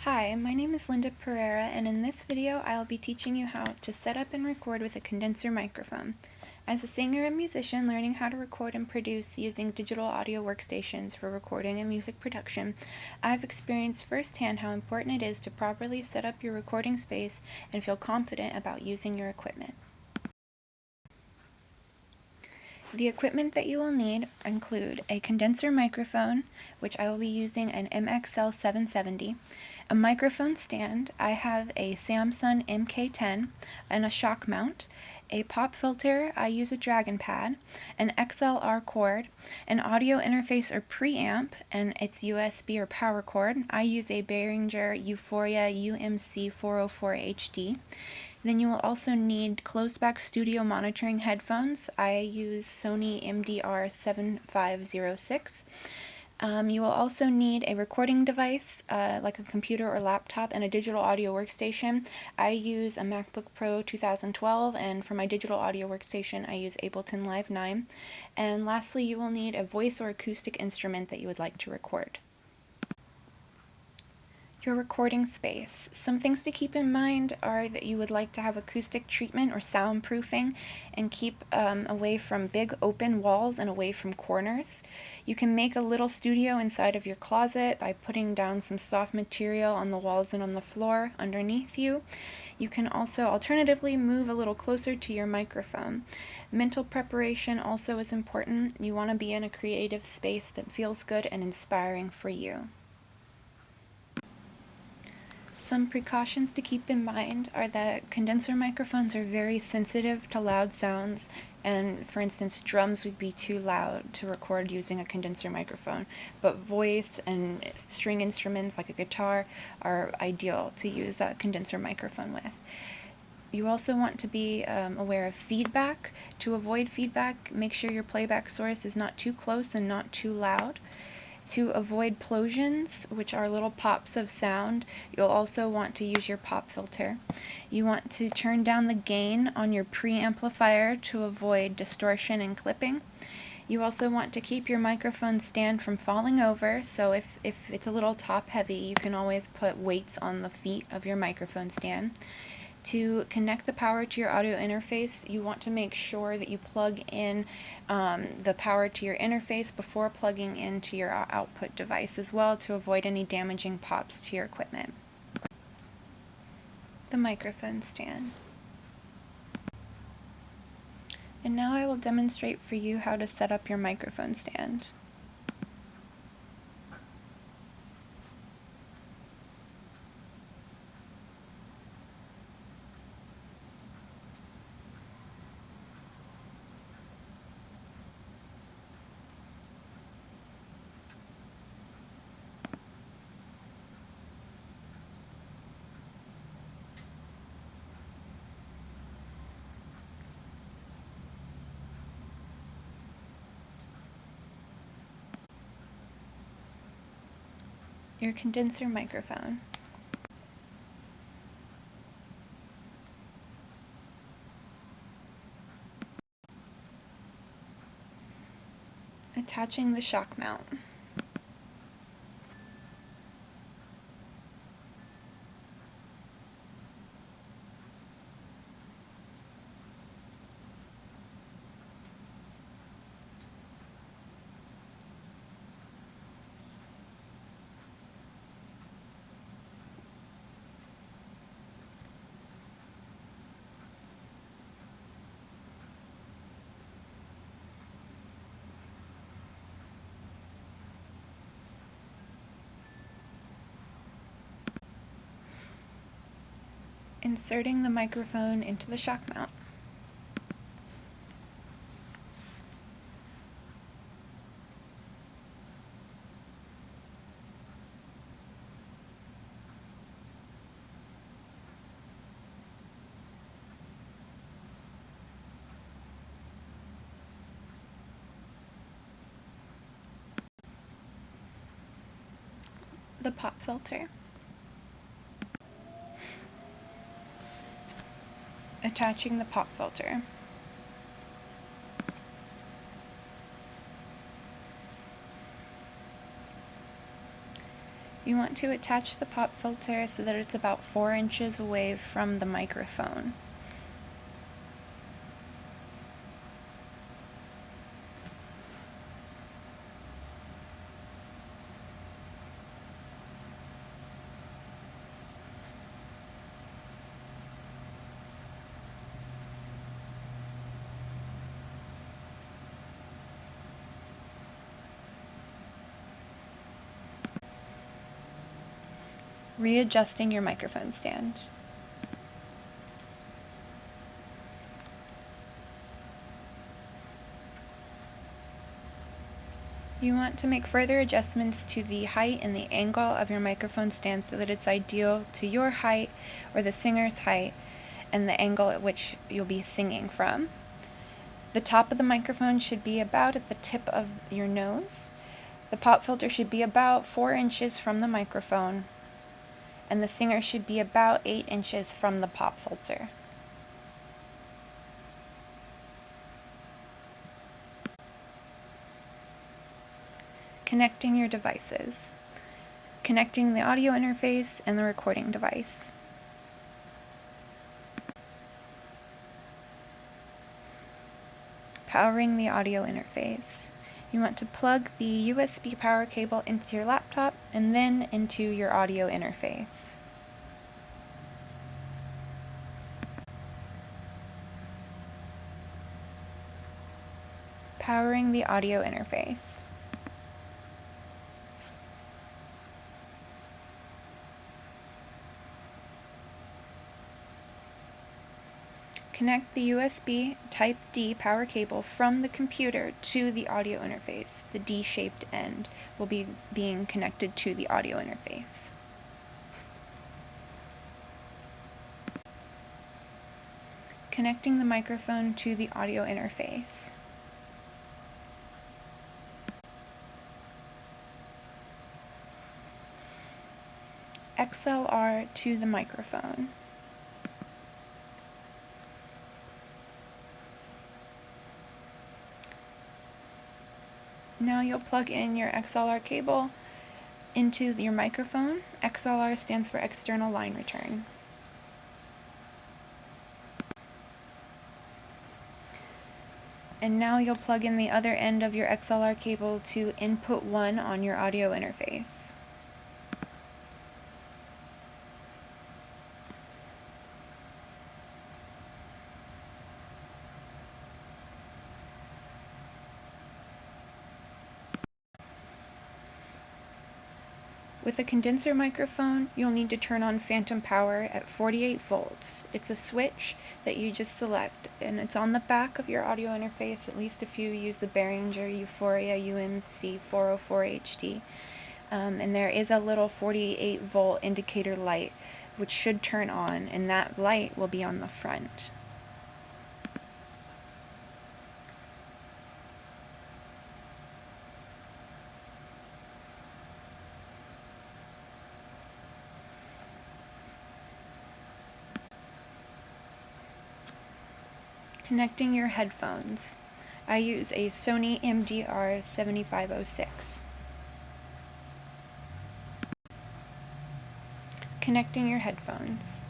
Hi, my name is Linda Pereira, and in this video I'll be teaching you how to set up and record with a condenser microphone. As a singer and musician learning how to record and produce using digital audio workstations for recording and music production, I've experienced firsthand how important it is to properly set up your recording space and feel confident about using your equipment. The equipment that you will need include a condenser microphone, which I will be using an MXL 770, a microphone stand. I have a Samsung MK10 and a shock mount, a pop filter. I use a Dragon Pad, an XLR cord, an audio interface or preamp, and its USB or power cord. I use a Behringer Euphoria UMC 404 HD. Then you will also need closed-back studio monitoring headphones. I use Sony MDR 7506. You will also need a recording device, like a computer or laptop, and a digital audio workstation. I use a MacBook Pro 2012, and for my digital audio workstation, I use Ableton Live 9. And lastly, you will need a voice or acoustic instrument that you would like to record. Your recording space. Some things to keep in mind are that you would like to have acoustic treatment or soundproofing and keep away from big open walls and away from corners. You can make a little studio inside of your closet by putting down some soft material on the walls and on the floor underneath you. You can also alternatively move a little closer to your microphone. Mental preparation also is important. You want to be in a creative space that feels good and inspiring for you. Some precautions to keep in mind are that condenser microphones are very sensitive to loud sounds, and for instance, drums would be too loud to record using a condenser microphone, but voice and string instruments like a guitar are ideal to use a condenser microphone with. You also want to be aware of feedback. To avoid feedback, make sure your playback source is not too close and not too loud. To avoid plosions, which are little pops of sound, you'll also want to use your pop filter. You want to turn down the gain on your preamplifier to avoid distortion and clipping. You also want to keep your microphone stand from falling over, so if it's a little top heavy, you can always put weights on the feet of your microphone stand. To connect the power to your audio interface, you want to make sure that you plug in the power to your interface before plugging into your output device as well to avoid any damaging pops to your equipment. The microphone stand. And now I will demonstrate for you how to set up your microphone stand. Your condenser microphone. Attaching the shock mount. Inserting the microphone into the shock mount. The pop filter. Attaching the pop filter. You want to attach the pop filter so that it's about 4 inches away from the microphone. Readjusting your microphone stand. You want to make further adjustments to the height and the angle of your microphone stand so that it's ideal to your height or the singer's height and the angle at which you'll be singing from. The top of the microphone should be about at the tip of your nose. The pop filter should be about 4 inches from the microphone, and the singer should be about 8 inches from the pop filter. Connecting your devices. Connecting the audio interface and the recording device. Powering the audio interface. You want to plug the USB power cable into your laptop and then into your audio interface. Powering the audio interface. Connect the USB Type-D power cable from the computer to the audio interface. The D-shaped end will be being connected to the audio interface. Connecting the microphone to the audio interface. XLR to the microphone. Now you'll plug in your XLR cable into your microphone. XLR stands for external line return. And now you'll plug in the other end of your XLR cable to input 1 on your audio interface. With a condenser microphone, you'll need to turn on phantom power at 48 volts. It's a switch that you just select, and it's on the back of your audio interface, at least if you use the Behringer Euphoria UMC 404HD. And there is a little 48 volt indicator light which should turn on, and that light will be on the front. Connecting your headphones. I use a Sony MDR 7506. Connecting your headphones.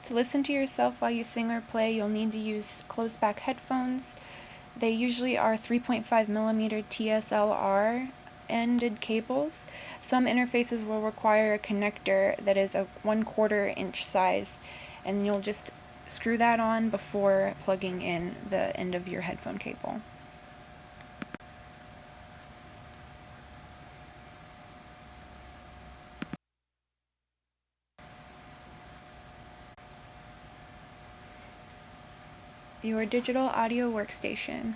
To listen to yourself while you sing or play, you'll need to use closed-back headphones. They usually are 3.5mm TSLR ended cables. Some interfaces will require a connector that is a 1/4 inch size, and you'll just screw that on before plugging in the end of your headphone cable. Your digital audio workstation.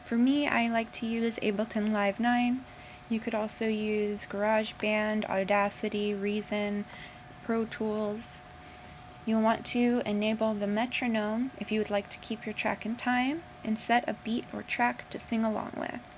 For me, I like to use Ableton Live 9. You could also use GarageBand, Audacity, Reason, Pro Tools. You'll want to enable the metronome if you would like to keep your track in time, and set a beat or track to sing along with.